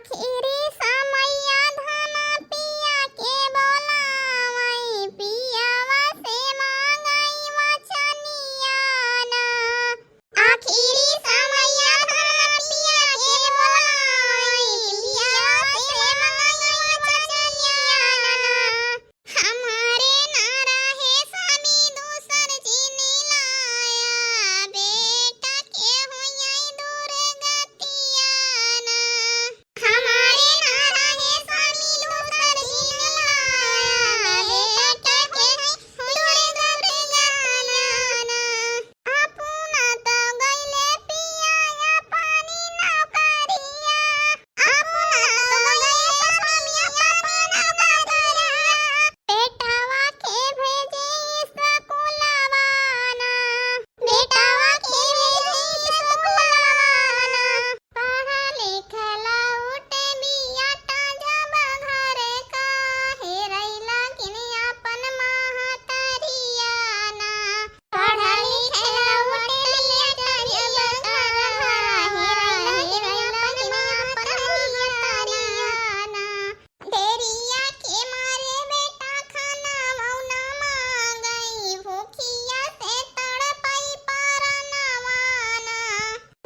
आखिरी समैया धना पिया के बोलावई पियावा से मांगई वचनिया ना आखिरी समैया धना पिया के बोलावई पियावा से मांगई वचनिया ना हमारे ना रहे स्वामी दूसर जीने लाया बेटा के होई दूर गतिया ना हमारे ना रहे स्वामी दूसर जीने लाया बेटा के होई दूर गतिया ना अपना तो गइले पिया या पानी नौकरिया अपना तो गइले स्वामी या पानी नौकरिया बेटावा के भेजे स्कूलवाना बेटावा के भेजे स्कूलवाना पढ़ा लिखला उठे बिया जब घरे का हेरैला किन अपन महतरिया ना पढ़ा लिखला उठे बिया जब घरे हेरैला किन अपन महतरिया ना देरिया के मारे बेटा खाना मौना मांगई भूखिया से तड़पई परनवाना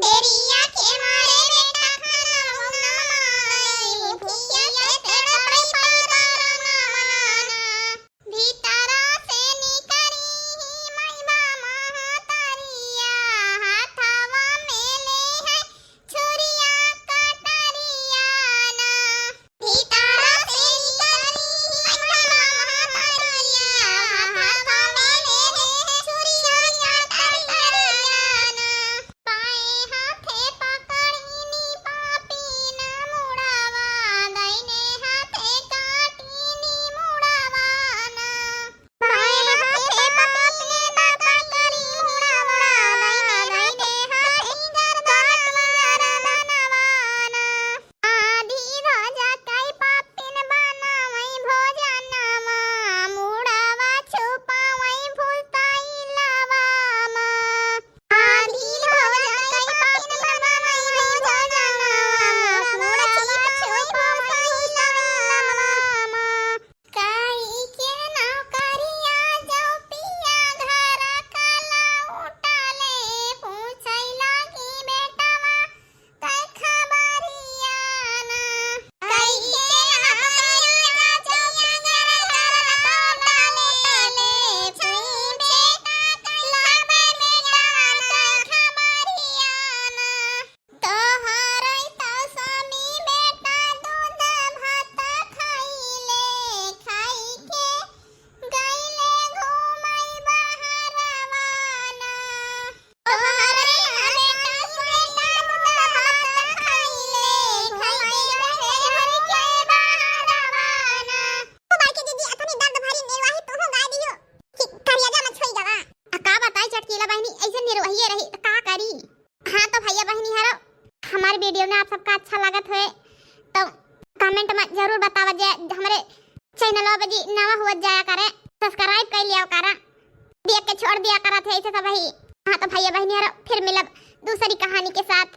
देरिया के मारे बेटा खाना मौना मांगई भूखिया से तड़पई परनवाना भीतरा से निकरी मैबा महतरिया हाथवा में ले है छुरिया कटरिया ना भीतरा से निकरी मैबा महतरिया हाथवा में ले है छुरिया कटरिया ना पाए हाथे पकड़ीनी पापी ना मुड़ावा दाहिने हाथे काटीनी मुड़ावा ना पाए हाथे पकड़ीनी ना पकड़ी मुड़ावा दाहिने हाथे काटवारा बनवाना आधी राजा कई पापिन बनावई भोजनमा मुड़ावा छुपावई भूताई लवामा आधी राजा कई पापिन बनावई भोजनमा मुड़ावा छुपावई लवामा काई के नौकरिया जाओ पिया घर कला उठाले पूछै लगी बेटावा कै खबरिया ना काई के नौकरिया जाओ पिया घर कला उठाले पूछै बेटा कै खबरिया ना तोहरै तो स्वामी बेटा दूध भात खाइले खाई के गइले घुमई बहरवाना तोहरै बेटा बेटा दूध भात खाइले खाई के गइले के बहरवाना बाई के दीदी अथनी दर्द भरी निर्वाही तो हो गाय दियो कि करिया मत छोई गवा का बताई चटकीला बहनी ऐसे निर्वाही रही तो का करी हां तो भैया बहनी हरो हमारे वीडियो में आप सबका अच्छा लागत है तो कमेंट में जरूर बतावा जे हमारे चैनल पर जी नवा हुआ जाया करे सब्सक्राइब कर लिया करा देख के छोड़ दिया करा थे ऐसे सब ही हां तो भैया बहनी हरो फिर मिलब दूसरी कहानी के साथ।